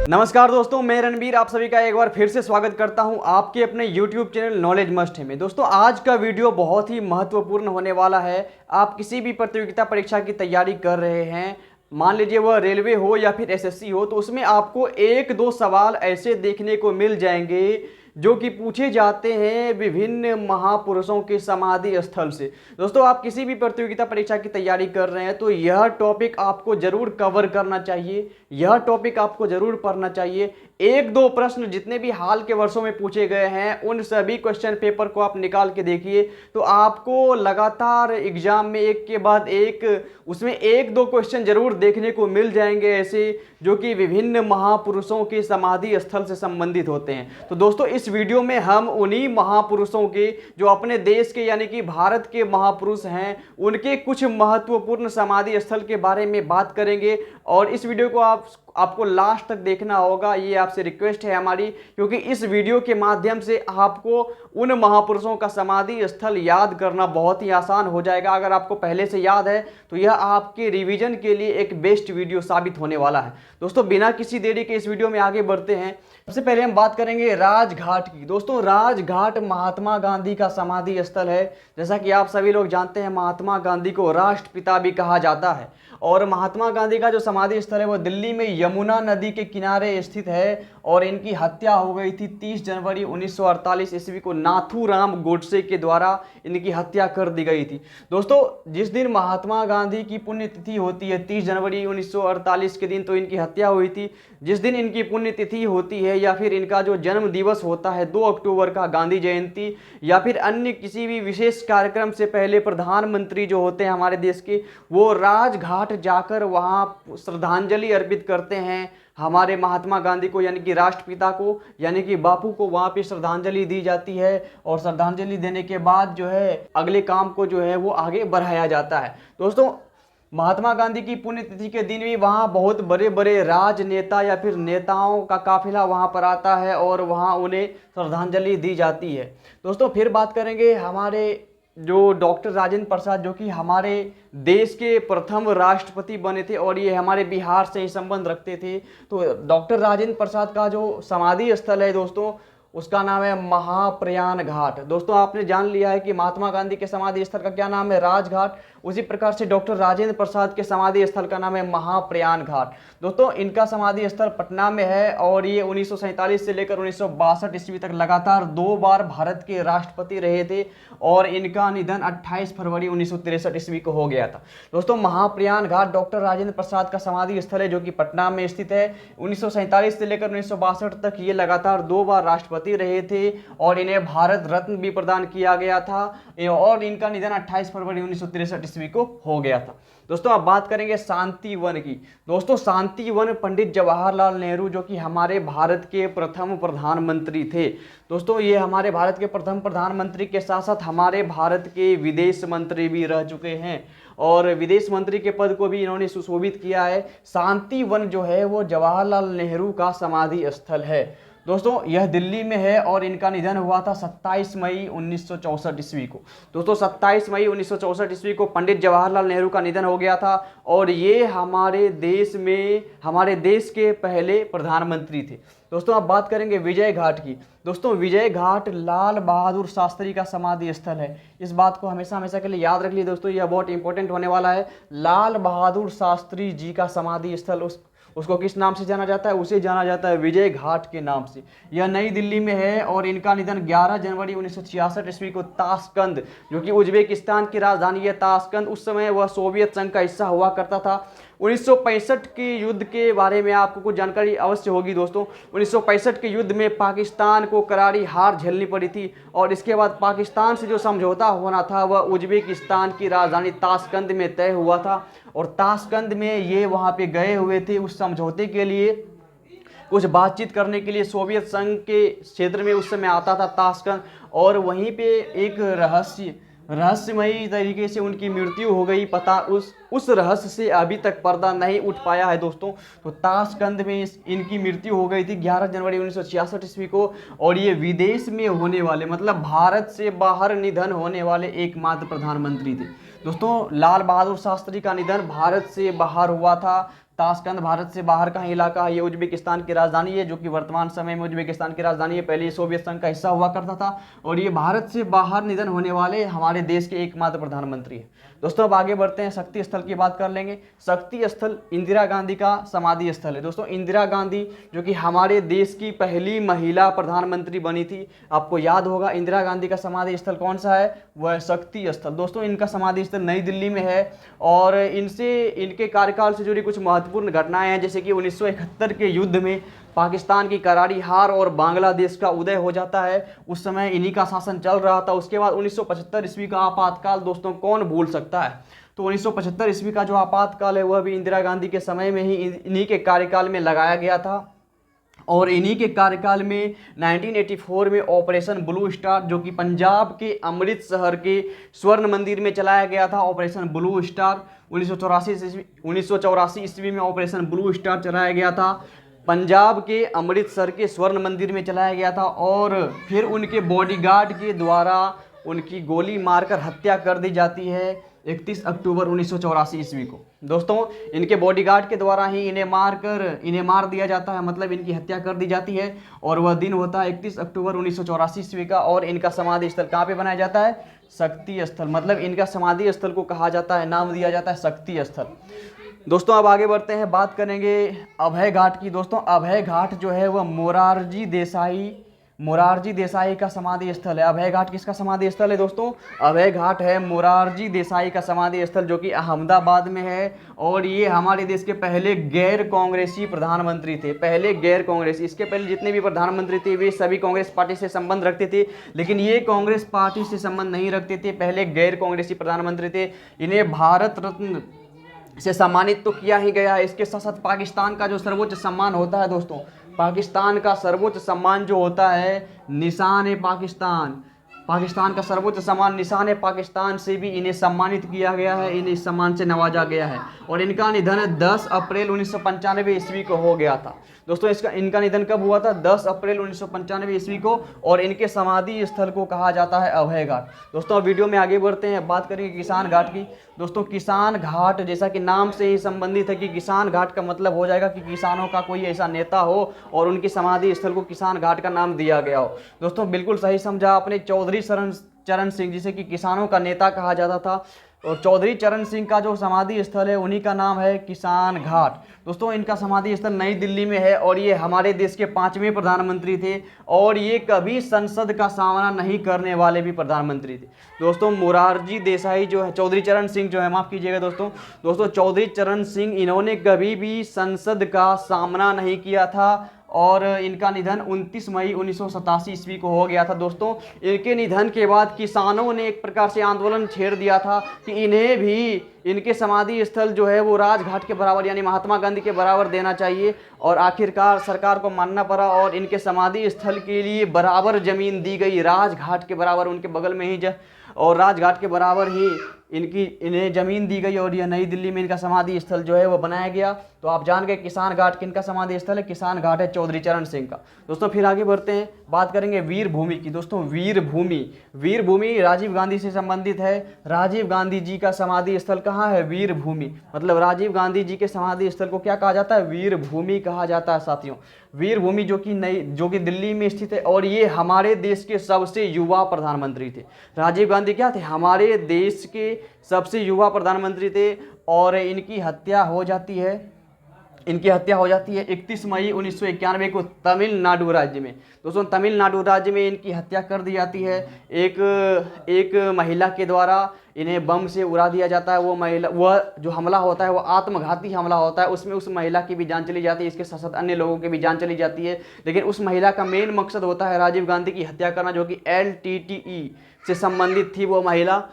नमस्कार दोस्तों, मैं रणबीर आप सभी का एक बार फिर से स्वागत करता हूं आपके अपने YouTube चैनल नॉलेज मस्ट है में। दोस्तों, आज का वीडियो बहुत ही महत्वपूर्ण होने वाला है। आप किसी भी प्रतियोगिता परीक्षा की तैयारी कर रहे हैं, मान लीजिए वह रेलवे हो या फिर एसएससी हो, तो उसमें आपको एक दो सवाल ऐसे देखने को मिल जाएंगे जो कि पूछे जाते हैं विभिन्न महापुरुषों के समाधि स्थल से। दोस्तों, आप किसी भी प्रतियोगिता परीक्षा की तैयारी कर रहे हैं तो यह टॉपिक आपको जरूर कवर करना चाहिए, यह टॉपिक आपको जरूर पढ़ना चाहिए। एक दो प्रश्न जितने भी हाल के वर्षों में पूछे गए हैं उन सभी क्वेश्चन पेपर को आप निकाल के देखिए तो आपको लगातार एग्जाम में एक के बाद एक उसमें एक दो क्वेश्चन जरूर देखने को मिल जाएंगे ऐसे जो कि विभिन्न महापुरुषों के समाधि स्थल से संबंधित होते हैं। तो दोस्तों, इस वीडियो में हम उन्हीं महापुरुषों के जो अपने देश के यानी कि भारत के महापुरुष हैं उनके कुछ महत्वपूर्ण समाधि स्थल के बारे में बात करेंगे। और इस वीडियो को आपको लास्ट तक देखना होगा, ये आपसे रिक्वेस्ट है हमारी, क्योंकि इस वीडियो के माध्यम से आपको उन महापुरुषों का समाधि स्थल याद करना बहुत ही आसान हो जाएगा। अगर आपको पहले से याद है तो यह आपके रिवीजन के लिए एक बेस्ट वीडियो साबित होने वाला है। दोस्तों, बिना किसी देरी के इस वीडियो में आगे बढ़ते हैं। सबसे पहले हम बात करेंगे राजघाट की। दोस्तों, राजघाट महात्मा गांधी का समाधि स्थल है। जैसा कि आप सभी लोग जानते हैं, महात्मा गांधी को राष्ट्रपिता भी कहा जाता है और महात्मा गांधी का जो समाधि स्थल है वो दिल्ली में यमुना नदी के किनारे स्थित है। और इनकी हत्या हो गई थी 30 जनवरी 1948 ईस्वी को नाथूराम गोडसे के द्वारा इनकी हत्या कर दी गई थी। दोस्तों, जिस दिन महात्मा गांधी की पुण्यतिथि होती है 30 जनवरी 1948 के दिन तो इनकी हत्या हुई थी। जिस दिन इनकी पुण्यतिथि होती है या फिर इनका जो जन्म दिवस होता है 2 अक्टूबर का गांधी जयंती या फिर अन्य किसी भी विशेष कार्यक्रम से पहले प्रधानमंत्री जो होते हैं हमारे देश के, वो राजघाट जाकर वहाँ श्रद्धांजलि अर्पित करते हैं हमारे महात्मा गांधी को यानी कि राष्ट्रपिता को यानी कि बापू को। वहाँ पे श्रद्धांजलि दी जाती है और श्रद्धांजलि देने के बाद जो है अगले काम को जो है वो आगे बढ़ाया जाता है। दोस्तों, महात्मा गांधी की पुण्यतिथि के दिन भी वहाँ बहुत बड़े बड़े राजनेता या फिर नेताओं का काफिला वहाँ पर आता है और वहाँ उन्हें श्रद्धांजलि दी जाती है। दोस्तों, फिर बात करेंगे हमारे जो डॉक्टर राजेंद्र प्रसाद, जो कि हमारे देश के प्रथम राष्ट्रपति बने थे और ये हमारे बिहार से ही संबंध रखते थे। तो डॉक्टर राजेंद्र प्रसाद का जो समाधि स्थल है दोस्तों, उसका नाम है महाप्रयाण घाट। दोस्तों, आपने जान लिया है कि महात्मा गांधी के समाधि स्थल का क्या नाम है, राजघाट। उसी प्रकार से डॉक्टर राजेंद्र प्रसाद के समाधि स्थल का नाम है महाप्रयाण घाट। दोस्तों, इनका समाधि स्थल पटना में है और ये 1947 से लेकर 1962 ईस्वी तक लगातार 2 बार भारत के राष्ट्रपति रहे थे और इनका निधन 28 फरवरी 1963 ईस्वी को हो गया था। दोस्तों, महाप्रयाण घाट डॉक्टर राजेंद्र प्रसाद का समाधि स्थल है जो कि पटना में स्थित है। 1947 से लेकर 1962 तक ये लगातार 2 बार राष्ट्रपति रहे थे और इन्हें भारत रत्न भी प्रदान किया गया था और इनका निधन 28 फरवरी 1963 ईस्वी को हो गया था। दोस्तों, अब बात करेंगे शांति वन की। दोस्तों, शांति वन पंडित जवाहरलाल नेहरू जो कि हमारे भारत के प्रथम प्रधानमंत्री थे। दोस्तों, ये हमारे भारत के प्रथम प्रधानमंत्री के साथ साथ हमारे भारत के विदेश मंत्री भी रह चुके हैं और विदेश मंत्री के पद को भी इन्होंने सुशोभित किया है। शांति वन जो है वो जवाहरलाल नेहरू का समाधि स्थल है। दोस्तों, यह दिल्ली में है और इनका निधन हुआ था 27 मई 1964 ईस्वी को। दोस्तों, 27 मई 1964 ईस्वी को पंडित जवाहरलाल नेहरू का निधन हो गया था और ये हमारे देश के पहले प्रधानमंत्री थे। दोस्तों, अब बात करेंगे विजय घाट की। दोस्तों, विजय घाट लाल बहादुर शास्त्री का समाधि स्थल है। इस बात को हमेशा हमेशा के लिए याद रख लीजिए दोस्तों, यह बहुत इंपॉर्टेंट होने वाला है। लाल बहादुर शास्त्री जी का समाधि स्थल उसको किस नाम से जाना जाता है, उसे जाना जाता है विजय घाट के नाम से। यह नई दिल्ली में है और इनका निधन 11 जनवरी 1966 ईस्वी को ताशकंद, जो कि उज्बेकिस्तान की राजधानी है ताशकंद, उस समय वह सोवियत संघ का हिस्सा हुआ करता था। 1965 के युद्ध के बारे में आपको कुछ जानकारी अवश्य होगी दोस्तों। 1965 के युद्ध में पाकिस्तान को करारी हार झेलनी पड़ी थी और इसके बाद पाकिस्तान से जो समझौता होना था वह उज्बेकिस्तान की राजधानी ताशकंद में तय हुआ था और ताशकंद में ये वहाँ पे गए हुए थे उस समझौते के लिए, कुछ बातचीत करने के लिए। सोवियत संघ के क्षेत्र में उस समय आता था ताशकंद और वहीं पे एक रहस्यमयी तरीके से उनकी मृत्यु हो गई। पता उस रहस्य से अभी तक पर्दा नहीं उठ पाया है दोस्तों। तो ताशकंद में इनकी मृत्यु हो गई थी 11 जनवरी 1966 ईस्वी को और ये विदेश में होने वाले मतलब भारत से बाहर निधन होने वाले एकमात्र प्रधानमंत्री थे। दोस्तों, लाल बहादुर शास्त्री का निधन भारत से बाहर हुआ था ताशकंद भारत से बाहर का इलाका है, ये उज्बेकिस्तान की राजधानी है, जो कि वर्तमान समय में उज्बेकिस्तान की राजधानी है। पहले ये सोवियत संघ का हिस्सा हुआ करता था और ये भारत से बाहर निधन होने वाले हमारे देश के एकमात्र प्रधानमंत्री हैं। दोस्तों अब आगे बढ़ते हैं, शक्ति स्थल की बात कर लेंगे। शक्ति स्थल इंदिरा गांधी का समाधि स्थल है। दोस्तों इंदिरा गांधी जो कि हमारे देश की पहली महिला प्रधानमंत्री बनी थी, आपको याद होगा इंदिरा गांधी का समाधि स्थल कौन सा है, वह है शक्ति स्थल। दोस्तों इनका समाधि स्थल नई दिल्ली में है और इनके कार्यकाल से जुड़ी कुछ महत्वपूर्ण घटनाएं हैं, जैसे कि 1971 के युद्ध में पाकिस्तान की करारी हार और बांग्लादेश का उदय हो जाता है। उस समय इन्हीं का शासन चल रहा था। उसके बाद 1975 ईस्वी का आपातकाल, दोस्तों कौन भूल सकता है। तो 1975 ईस्वी का जो आपातकाल है वह भी इंदिरा गांधी के समय में ही इन्हीं के कार्यकाल में लगाया गया था और इन्हीं के कार्यकाल में 1984 में ऑपरेशन ब्लू स्टार, जो कि पंजाब के अमृतसर के स्वर्ण मंदिर में चलाया गया था। ऑपरेशन ब्लू स्टार 1984 ईस्वी में ऑपरेशन ब्लू स्टार चलाया गया था, पंजाब के अमृतसर के स्वर्ण मंदिर में चलाया गया था और फिर उनके बॉडीगार्ड के द्वारा उनकी गोली मारकर हत्या कर दी जाती है 31 अक्टूबर 1984 ईस्वी को। दोस्तों इनके बॉडीगार्ड के द्वारा ही इन्हें मार दिया जाता है, मतलब इनकी हत्या कर दी जाती है और वह दिन होता है 31 अक्टूबर 1984 ईस्वी का। और इनका समाधि स्थल कहाँ पे बनाया जाता है, शक्ति स्थल, मतलब इनका समाधि स्थल को कहा जाता है, नाम दिया जाता है शक्ति स्थल। दोस्तों अब आगे बढ़ते हैं, बात करेंगे अभय घाट की। दोस्तों अभय घाट जो है वह मोरारजी देसाई का समाधि स्थल है। अभय घाट किसका समाधि स्थल है दोस्तों, अभय घाट है मोरारजी देसाई का समाधि स्थल, जो कि अहमदाबाद में है और ये हमारे देश के पहले गैर कांग्रेसी प्रधानमंत्री थे, पहले गैर कांग्रेसी। इसके पहले जितने भी प्रधानमंत्री थे वे सभी कांग्रेस पार्टी से संबंध रखते थे, लेकिन ये कांग्रेस पार्टी से संबंध नहीं रखते थे, पहले गैर कांग्रेसी प्रधानमंत्री थे। इन्हें भारत रत्न से सम्मानित तो किया ही गया है। इसके साथ साथ पाकिस्तान का जो सर्वोच्च सम्मान होता है दोस्तों, पाकिस्तान का सर्वोच्च सम्मान जो होता है निशान पाकिस्तान, पाकिस्तान का सर्वोच्च सम्मान निशान पाकिस्तान से भी इन्हें सम्मानित किया गया है, इन्हें इस सम्मान से नवाजा गया है। और इनका निधन 10 अप्रैल 1995 ईस्वी को हो गया था। दोस्तों इनका निधन कब हुआ था, 10 अप्रैल 1995 ईस्वी को, और इनके समाधि स्थल को कहा जाता है अभय घाट। दोस्तों वीडियो में आगे बढ़ते हैं, बात करेंगे किसान घाट की। दोस्तों किसान घाट जैसा कि नाम से ही संबंधित है कि किसान घाट का मतलब हो जाएगा कि किसानों का कोई ऐसा नेता हो और उनकी समाधि स्थल को किसान घाट का नाम दिया गया हो। दोस्तों बिल्कुल सही समझा आपने, चौधरी चरण सिंह जिसे कि किसानों का नेता कहा जाता था, और चौधरी चरण सिंह का जो समाधि स्थल है उन्हीं का नाम है किसान घाट। दोस्तों इनका समाधि स्थल नई दिल्ली में है और ये हमारे देश के 5वें प्रधानमंत्री थे और ये कभी संसद का सामना नहीं करने वाले भी प्रधानमंत्री थे। दोस्तों मोरारजी देसाई जो है, चौधरी चरण सिंह जो है, माफ़ कीजिएगा दोस्तों चौधरी चरण सिंह, इन्होंने कभी भी संसद का सामना नहीं किया था और इनका निधन 29 मई 1987 ईस्वी को हो गया था। दोस्तों इनके निधन के बाद किसानों ने एक प्रकार से आंदोलन छेड़ दिया था कि इन्हें भी इनके समाधि स्थल जो है वो राजघाट के बराबर यानी महात्मा गांधी के बराबर देना चाहिए, और आखिरकार सरकार को मानना पड़ा और इनके समाधि स्थल के लिए बराबर जमीन दी गई, राजघाट के बराबर उनके बगल में ही और राजघाट के बराबर ही इन्हें ज़मीन दी गई और यह नई दिल्ली में इनका समाधि स्थल जो है वो बनाया गया। तो आप जान गए किसान घाट किनका समाधि स्थल है, किसान घाट है चौधरी चरण सिंह का। दोस्तों फिर आगे बढ़ते हैं, बात करेंगे वीर भूमि की। दोस्तों वीर भूमि राजीव गांधी से संबंधित है। राजीव गांधी जी का समाधि स्थल कहाँ है, वीर भूमि, मतलब राजीव गांधी जी के समाधि स्थल को क्या कहा जाता है, वीर भूमि कहा जाता है। साथियों वीर भूमि जो कि दिल्ली में स्थित है और ये हमारे देश के सबसे युवा प्रधानमंत्री थे। राजीव गांधी क्या थे, हमारे देश के सबसे युवा प्रधानमंत्री थे और इनकी हत्या हो जाती है 31 मई 1991 को तमिलनाडु राज्य में। दोस्तों तमिलनाडु राज्य में इनकी हत्या कर दी जाती है, एक महिला के द्वारा इन्हें बम से उड़ा दिया जाता है। वह जो हमला होता है वो आत्मघाती हमला होता है, उसमें उस महिला की भी जान चली जाती है, इसके साथ साथ अन्य लोगों की भी जान चली जाती है, लेकिन उस महिला का मेन मकसद होता है राजीव गांधी की हत्या करना, जो कि LTTE से संबंधित थी वो महिला।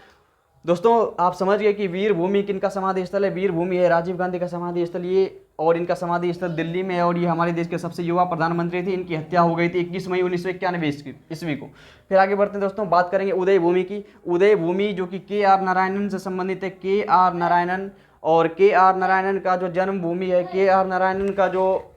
दोस्तों आप समझ गए कि वीर भूमि किनका समाधि स्थल है, वीर भूमि है राजीव गांधी का समाधि स्थल ये, और इनका समाधि स्थल दिल्ली में है और ये हमारे देश के सबसे युवा प्रधानमंत्री थे। इनकी हत्या हो गई थी 21 मई 1991 ईस्वी को। फिर आगे बढ़ते हैं दोस्तों, बात करेंगे उदय भूमि की। उदय भूमि जो कि KR नारायणन से संबंधित है, KR नारायणन, और KR नारायणन का जो जन्मभूमि है, KR नारायणन का जो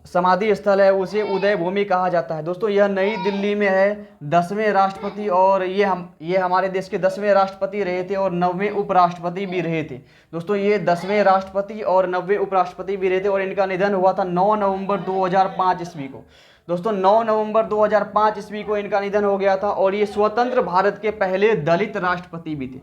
समाधि स्थल है उसे उदय भूमि कहा जाता है। दोस्तों यह नई दिल्ली में है। 10वें राष्ट्रपति और ये हमारे देश के 10वें राष्ट्रपति रहे थे और 9वें उपराष्ट्रपति भी रहे थे। दोस्तों ये 10वें राष्ट्रपति और 9वें उपराष्ट्रपति भी रहे थे और इनका निधन हुआ था 9 नवंबर 2005 ईस्वी को। दोस्तों 9 नवंबर 2005 ईस्वी को इनका निधन हो गया था और ये स्वतंत्र भारत के पहले दलित राष्ट्रपति भी थे।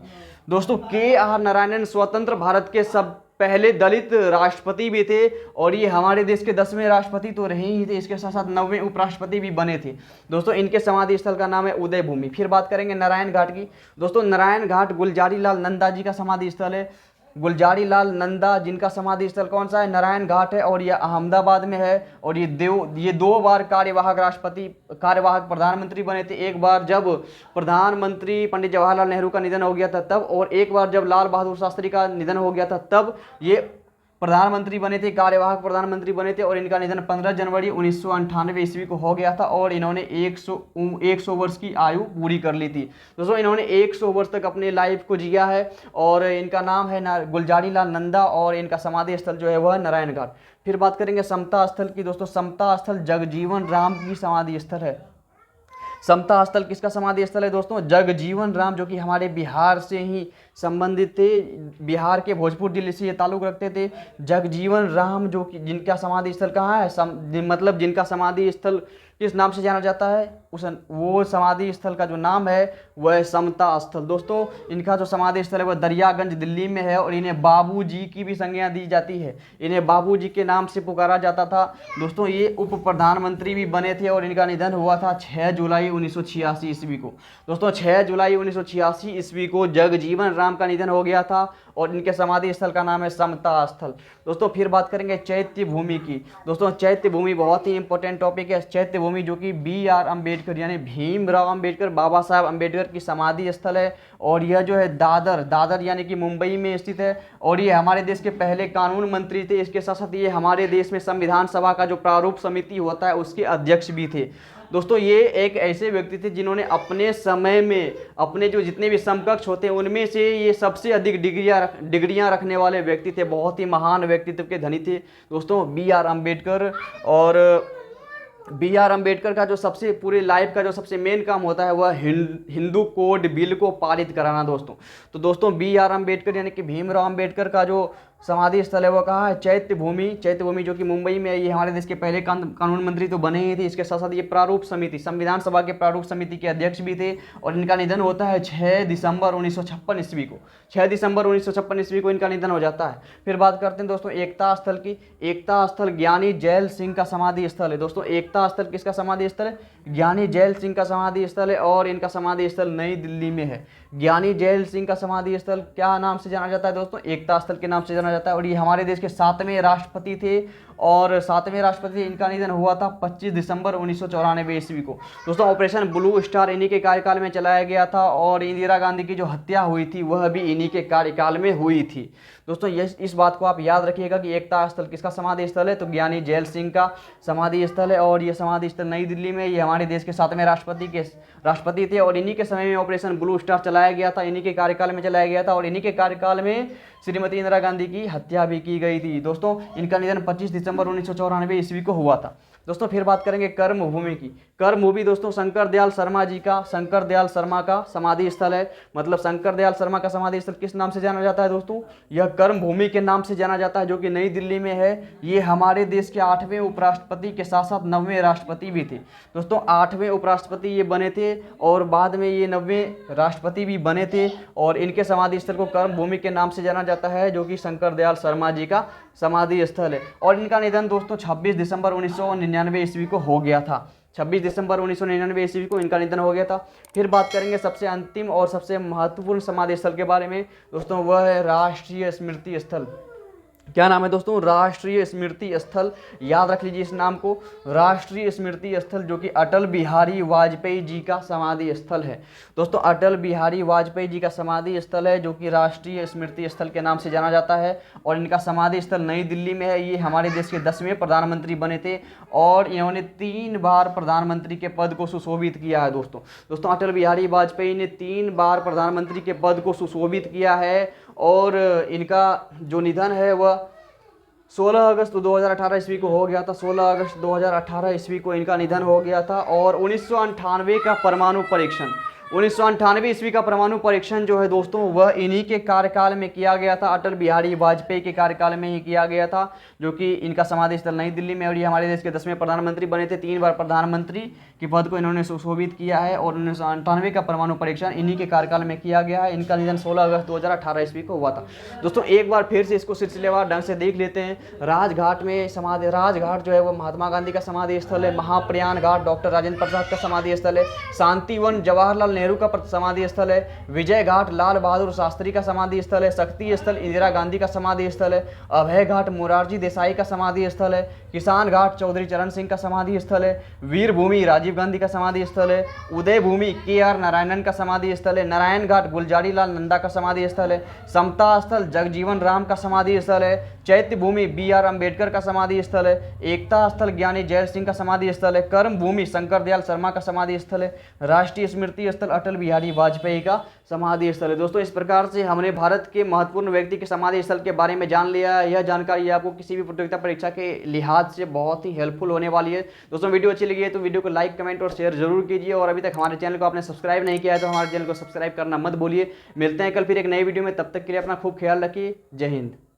दोस्तों KR नारायणन स्वतंत्र भारत के सब पहले दलित राष्ट्रपति भी थे और ये हमारे देश के 10वें राष्ट्रपति तो रहे ही थे, इसके साथ साथ 9वें उपराष्ट्रपति भी बने थे। दोस्तों इनके समाधि स्थल का नाम है उदय भूमि। फिर बात करेंगे नारायण घाट की। दोस्तों नारायण घाट गुलजारी लाल नंदा जी का समाधि स्थल है। गुलजारी लाल नंदा जिनका समाधि स्थल कौन सा है? नारायण घाट है और यह अहमदाबाद में है और ये 2 बार कार्यवाहक प्रधानमंत्री बने थे। एक बार जब प्रधानमंत्री पंडित जवाहरलाल नेहरू का निधन हो गया था तब, और एक बार जब लाल बहादुर शास्त्री का निधन हो गया था तब ये प्रधानमंत्री बने थे, कार्यवाहक प्रधानमंत्री बने थे और इनका निधन 15 जनवरी 1998 ईस्वी को हो गया था और इन्होंने 100 वर्ष की आयु पूरी कर ली थी। दोस्तों इन्होंने 100 वर्ष तक अपने लाइफ को जिया है और इनका नाम है गुलजारी लाल नंदा और इनका समाधि स्थल जो है वह नारायण घाट। फिर बात करेंगे समता स्थल की। दोस्तों समता स्थल जगजीवन राम की समाधि स्थल है। समता स्थल किसका समाधि स्थल है? दोस्तों जगजीवन राम, जो कि हमारे बिहार से ही संबंधित थे, बिहार के भोजपुर जिले से ये ताल्लुक रखते थे। जगजीवन राम जो कि जिनका समाधि स्थल कहाँ है, मतलब जिनका समाधि स्थल किस नाम से जाना जाता है, वो समाधि स्थल का जो नाम है वह है समता स्थल। दोस्तों इनका जो समाधि स्थल है वह दरियागंज दिल्ली में है और इन्हें बाबू जी की भी संज्ञा दी जाती है, इन्हें बाबू जी के नाम से पुकारा जाता था। दोस्तों ये उप प्रधानमंत्री भी बने थे और इनका निधन हुआ था 6 जुलाई 1986 ईस्वी को। दोस्तों 6 जुलाई 1986 ईस्वी को जगजीवन राम का निधन हो गया था और इनके समाधि स्थल का नाम है समता स्थल। दोस्तों फिर बात करेंगे चैत्य भूमि की। दोस्तों चैत्य भूमि बहुत ही इंपॉर्टेंट टॉपिक है। चैत्य भूमि जो कि BR अम्बेडकर यानी भीमराव अम्बेडकर, बाबा साहब अम्बेडकर की समाधि स्थल है और यह जो है दादर यानी कि मुंबई में स्थित है और ये हमारे देश के पहले कानून मंत्री थे। इसके साथ साथ ये हमारे देश में संविधान सभा का जो प्रारूप समिति होता है उसके अध्यक्ष भी थे। दोस्तों ये एक ऐसे व्यक्ति थे जिन्होंने अपने समय में अपने जो जितने भी समकक्ष होते हैं उनमें से ये सबसे अधिक डिग्रियां रखने वाले व्यक्ति थे, बहुत ही महान व्यक्तित्व के धनी थे। दोस्तों BR अम्बेडकर और BR अम्बेडकर का जो सबसे पूरे लाइफ का जो सबसे मेन काम होता है वह हिंदू कोड बिल को पारित कराना। दोस्तों BR अम्बेडकर यानी कि भीमराव अम्बेडकर का जो समाधि स्थल है वो कहाँ है? चैत्य भूमि जो कि मुंबई में है। ये हमारे देश के पहले कानून मंत्री तो बने ही थे, इसके साथ साथ ये प्रारूप समिति संविधान सभा के प्रारूप समिति के अध्यक्ष भी थे और इनका निधन होता है 6 दिसंबर 1956 ईस्वी को। 6 दिसंबर 1956 ईस्वी को इनका निधन हो जाता है। फिर बात करते हैं दोस्तों एकता स्थल की। एकता स्थल ज्ञानी जैल सिंह का समाधि स्थल है। दोस्तों एकता स्थल किसका समाधि स्थल है? ज्ञानी जैल सिंह का समाधि स्थल है और इनका समाधि स्थल नई दिल्ली में है। ज्ञानी जैल सिंह का समाधि स्थल क्या नाम से जाना जाता है? दोस्तों एकता स्थल के नाम से जाना जाता है और ये हमारे देश के 7वें राष्ट्रपति थे और 7वें राष्ट्रपति इनका निधन हुआ था 25 दिसंबर 1994 ईस्वी को। दोस्तों ऑपरेशन ब्लू स्टार इन्हीं के कार्यकाल में चलाया गया था और इंदिरा गांधी की जो हत्या हुई थी वह भी इन्हीं के कार्यकाल में हुई थी। दोस्तों इस बात को आप याद रखिएगा कि एकता स्थल किसका समाधि स्थल है? तो ज्ञानी जैल सिंह का समाधि स्थल है और ये समाधि स्थल नई दिल्ली में। ये हमारे देश के 7वें राष्ट्रपति थे और इन्हीं के समय में ऑपरेशन ब्लू स्टार चलाया गया था, इन्हीं के कार्यकाल में चलाया गया था और इन्हीं के कार्यकाल में श्रीमती इंदिरा गांधी की हत्या भी की गई थी। दोस्तों इनका निधन 25 दिसंबर 1994 ईस्वी को हुआ था। दोस्तों फिर बात करेंगे कर्मभूमि की। कर्मभूमि दोस्तों शंकर दयाल शर्मा का समाधि स्थल है। मतलब शंकर दयाल शर्मा का समाधि स्थल किस नाम से जाना जाता है? दोस्तों यह कर्मभूमि के नाम से जाना जाता है जो कि नई दिल्ली में है। ये हमारे देश के 8वें उपराष्ट्रपति के साथ साथ 9वें राष्ट्रपति भी थे। दोस्तों 8वें उपराष्ट्रपति ये बने थे और बाद में ये 9वें राष्ट्रपति भी बने थे और इनके समाधि स्थल को कर्मभूमि के नाम से जाना जाता है जो कि शंकर दयाल शर्मा जी का समाधि स्थल है। और इनका निधन दोस्तों 26 दिसंबर 1999 ईस्वी को हो गया था। 26 दिसंबर 1999 ईस्वी को इनका निधन हो गया था। फिर बात करेंगे सबसे अंतिम और सबसे महत्वपूर्ण समाधि स्थल के बारे में। दोस्तों वह है राष्ट्रीय स्मृति स्थल। क्या नाम है दोस्तों? राष्ट्रीय स्मृति स्थल। याद रख लीजिए इस नाम को, राष्ट्रीय स्मृति स्थल, जो कि अटल बिहारी वाजपेयी जी का समाधि स्थल है। दोस्तों अटल बिहारी वाजपेयी जी का समाधि स्थल है जो कि राष्ट्रीय स्मृति स्थल के नाम से जाना जाता है और इनका समाधि स्थल नई दिल्ली में है। ये हमारे देश के 10वें प्रधानमंत्री बने थे और इन्होंने 3 बार प्रधानमंत्री के पद को सुशोभित किया है। दोस्तों अटल बिहारी वाजपेयी ने 3 बार प्रधानमंत्री के पद को सुशोभित किया है और इनका जो निधन है वह 16 अगस्त 2018 ईस्वी को हो गया था। 16 अगस्त 2018 ईस्वी को इनका निधन हो गया था। और 1998 का परमाणु परीक्षण, 1998 ईस्वी का परमाणु परीक्षण जो है दोस्तों वह इन्हीं के कार्यकाल में किया गया था। अटल बिहारी वाजपेयी के कार्यकाल में ही किया गया था, जो कि इनका समाधि स्थल नई दिल्ली में। और ये हमारे देश के 10वें प्रधानमंत्री बने थे। 3 बार प्रधानमंत्री के पद को इन्होंने सुशोभित किया है। और 1998 का परमाणु परीक्षण इन्हीं के कार्यकाल में किया गया है। इनका निधन 16 अगस्त 2018 ईस्वी को हुआ था। दोस्तों एक बार फिर से इसको सिलसिलेवार ढंग से देख लेते हैं। राजघाट में समाधि, राजघाट जो है वो महात्मा गांधी का समाधि स्थल है। महाप्रयाण घाट डॉक्टर राजेंद्र प्रसाद का समाधि स्थल है। शांतिवन जवाहरलाल नेहरू का समाधि स्थल है। विजय घाट लाल बहादुर शास्त्री का समाधि स्थल है। शक्ति स्थल इंदिरा गांधी का समाधि स्थल है। अभय घाट मोरारजी देसाई का समाधि स्थल है। किसान घाट चौधरी चरण सिंह का समाधि स्थल है। वीर भूमि राजीव गांधी का समाधि स्थल है। उदय भूमि KR नारायणन का समाधि स्थल है। नारायण घाट गुलजारी लाल नंदा का समाधि स्थल है। समता स्थल जगजीवन राम का समाधि स्थल है। चैत्य भूमि BR अम्बेडकर का समाधि स्थल है। एकता स्थल ज्ञानी जैल सिंह का समाधि स्थल है। कर्म भूमि शंकर दयाल शर्मा का समाधि स्थल है। राष्ट्रीय स्मृति स्थल अटल बिहारी वाजपेयी का समाधि स्थल है। दोस्तों इस प्रकार से हमने भारत के महत्वपूर्ण व्यक्ति के समाधि स्थल के बारे में जान लिया। यह जानकारी आपको किसी भी प्रतियोगिता परीक्षा के लिहाज से बहुत ही हेल्पफुल होने वाली है। दोस्तों वीडियो अच्छी लगी है तो वीडियो को लाइक, कमेंट और शेयर जरूर कीजिए। और अभी तक हमारे चैनल को आपने सब्सक्राइब नहीं किया है तो हमारे चैनल को सब्सक्राइब करना मत भूलिए। मिलते हैं कल फिर एक नई वीडियो में, तब तक के लिए अपना खूब ख्याल रखिए। जय हिंद।